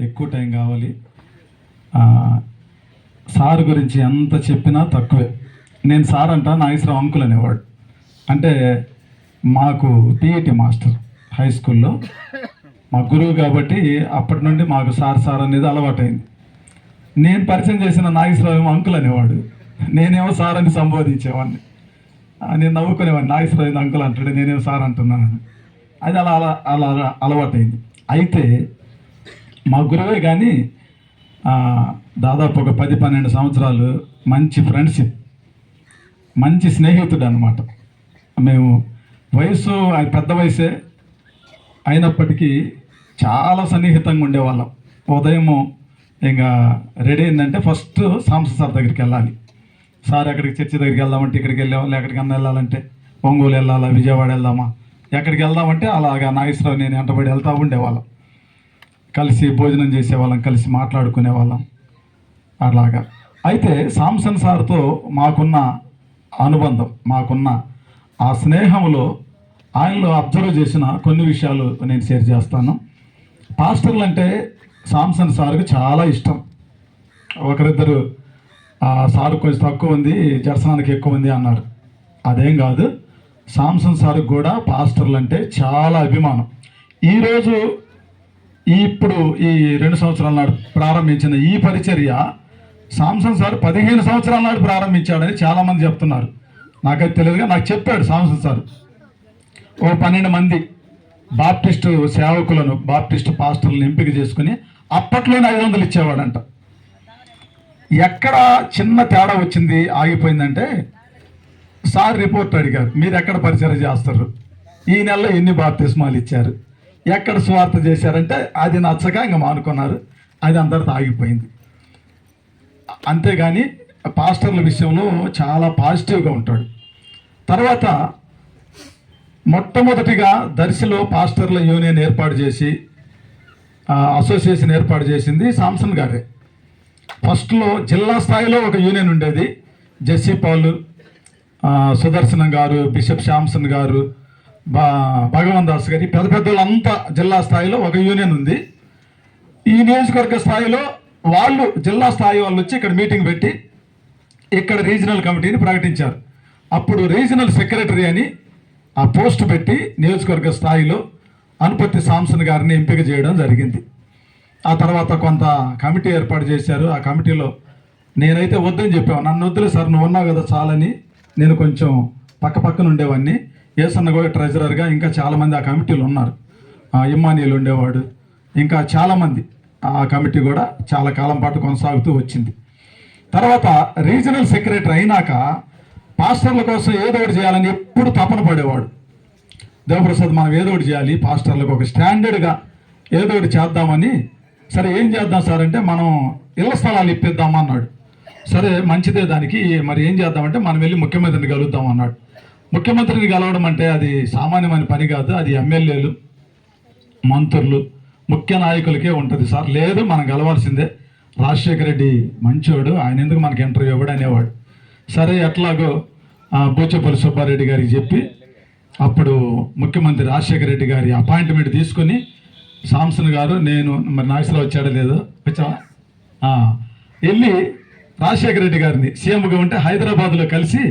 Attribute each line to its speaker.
Speaker 1: ఎక్కువ టైం కావాలి. సార్ గురించి ఎంత చెప్పినా తక్కువే. నేను సార్ అంట నాగేశ్వరరావు అంకుల్ అనేవాడు. అంటే మాకు పిఈటి మాస్టర్ హై స్కూల్లో మా గురువు కాబట్టి అప్పటి నుండి మాకు సార్ సార్ అనేది అలవాటైంది. నేను పరిచయం చేసిన నాగేశ్వరరావు అంకుల్ అనేవాడు, నేనేమో సార్ అని సంబోధించేవాడిని. నేను నవ్వుకునేవాడిని, నాగేశ్వరరావు అంకుల్ అంటాడు, నేనేమో సార్ అంటున్నాను. అది అలా అలా అలా అలవాటైంది. అయితే మా గురువే కానీ దాదాపు ఒక 10-12 సంవత్సరాలు మంచి ఫ్రెండ్షిప్, మంచి స్నేహితుడు అనమాట. మేము వయసు పెద్ద వయసే అయినప్పటికీ చాలా సన్నిహితంగా ఉండేవాళ్ళం. ఉదయము ఇంకా రెడీ అయిందంటే ఫస్ట్ సాంసన్ సార్ దగ్గరికి వెళ్ళాలి. సార్ ఎక్కడికి చర్చి దగ్గరికి వెళ్దామంటే ఇక్కడికి వెళ్ళేవాళ్ళు, ఎక్కడికన్నా వెళ్ళాలంటే ఒంగోలు వెళ్ళాలా, విజయవాడ వెళ్దామా, ఎక్కడికి వెళ్దామంటే అలాగా నాగేశ్వరరావు నేను వెంటబడి వెళ్తూ ఉండేవాళ్ళం. కలిసి భోజనం చేసేవాళ్ళం, కలిసి మాట్లాడుకునేవాళ్ళం అలాగా. అయితే సాంసన్ సార్తో మాకున్న అనుబంధం, మాకున్న ఆ స్నేహంలో ఆయనలో అబ్జర్వ్ చేసిన కొన్ని విషయాలు నేను షేర్ చేస్తాను. పాస్టర్లు అంటే సాంసన్ సార్కి చాలా ఇష్టం. ఒకరిద్దరు సార్ కొంచెం తక్కువ ఉంది, జర్సనానికి ఎక్కువ ఉంది అన్నారు. అదేం కాదు, సాంసన్ సార్కి కూడా పాస్టర్లు అంటే చాలా అభిమానం. ఈరోజు ఇప్పుడు ఈ 2 సంవత్సరాల నాడు ప్రారంభించిన ఈ పరిచర్య సాంసన్ సార్ 15 సంవత్సరాల నాడు ప్రారంభించాడని చాలామంది చెప్తున్నారు. నాకైతే తెలియదుగా, నాకు చెప్పాడు సాంసన్ సార్. ఓ 12 మంది బాప్టిస్టు సేవకులను, బాప్టిస్టు పాస్టర్లను ఎంపిక చేసుకుని అప్పట్లోనే 500 ఇచ్చేవాడంట. ఎక్కడ చిన్న తేడా వచ్చింది, ఆగిపోయిందంటే సార్ రిపోర్ట్ అడిగారు, మీరు ఎక్కడ పరిచయం చేస్తారు, ఈ నెలలో ఎన్ని బాప్తిస్మాలు ఇచ్చారు, ఎక్కడ స్వార్థ చేశారంటే అది నచ్చక ఇంకా మానుకున్నారు. అది అందరితో ఆగిపోయింది. అంతేగాని పాస్టర్ల విషయంలో చాలా పాజిటివ్గా ఉంటాడు. తర్వాత మొట్టమొదటిగా దర్శిలో పాస్టర్ల యూనియన్ ఏర్పాటు చేసి అసోసియేషన్ ఏర్పాటు చేసింది సాంసన్ గారే. ఫస్ట్లో జిల్లా స్థాయిలో ఒక యూనియన్ ఉండేది. జెస్సీ పాల్, సుదర్శనం గారు, బిషప్ శాంసన్ గారు, భగవాన్ దాస్ గారి పెద్ద పెద్దలంతా జిల్లా స్థాయిలో ఒక యూనియన్ ఉంది. ఈ నియోజకవర్గ స్థాయిలో వాళ్ళు జిల్లా స్థాయి వాళ్ళు వచ్చి ఇక్కడ మీటింగ్ పెట్టి ఇక్కడ రీజనల్ కమిటీని ప్రకటించారు. అప్పుడు రీజనల్ సెక్రటరీ అని ఆ పోస్ట్ పెట్టి నియోజకవర్గ స్థాయిలో అనుపత్తి సాంసన్ గారిని ఎంపిక చేయడం జరిగింది. ఆ తర్వాత కొంత కమిటీ ఏర్పాటు చేశారు. ఆ కమిటీలో నేనైతే వద్దని చెప్పాను, నన్ను వద్దులే సార్, నువ్వు ఉన్నావు కదా చాలని నేను కొంచెం పక్కన ఉండేవాడిని. ఏసన్న కూడా ట్రెజరర్గా, ఇంకా చాలామంది ఆ కమిటీలో ఉన్నారు. ఇమ్మానియల్ ఉండేవాడు, ఇంకా చాలామంది. ఆ కమిటీ కూడా చాలా కాలం పాటు కొనసాగుతూ వచ్చింది. తర్వాత రీజనల్ సెక్రటరీ అయినాక పాస్టర్ల కోసం ఏదో ఒకటి చేయాలని ఎప్పుడు తపన పడేవాడు. దేవప్రసాద్, మనం ఏదో ఒకటి చేయాలి, పాస్టర్లకు ఒక స్టాండర్డ్గా ఏదో ఒకటి చేద్దామని. సరే ఏం చేద్దాం సార్ అంటే మనం ఇళ్ల స్థలాలు ఇప్పిద్దామన్నాడు. సరే మంచిదే, దానికి మరి ఏం చేద్దామంటే మనం వెళ్ళి ముఖ్యమంత్రిని కలుద్దాం అన్నాడు. ముఖ్యమంత్రిని కలవడం అంటే అది సామాన్యమైన పని కాదు, అది ఎమ్మెల్యేలు, మంత్రులు, ముఖ్య నాయకులకే ఉంటుంది సార్. లేదు, మనం కలవాల్సిందే, రాజశేఖర రెడ్డి మంచోడు, ఆయన ఎందుకు మనకి ఇంటర్వ్యూ ఇవ్వడు అనేవాడు. సరే ఎట్లాగో బూచపల్లి సుబ్బారెడ్డి గారికి చెప్పి అప్పుడు ముఖ్యమంత్రి రాజశేఖర రెడ్డి గారి అపాయింట్మెంట్ తీసుకొని సాంసన్ గారు, నేను మరి నాగేశ్వరరావు వచ్చాడో లేదో వచ్చావా, వెళ్ళి రాజశేఖర రెడ్డి గారిని సీఎంగా ఉంటే హైదరాబాద్లో కలిసి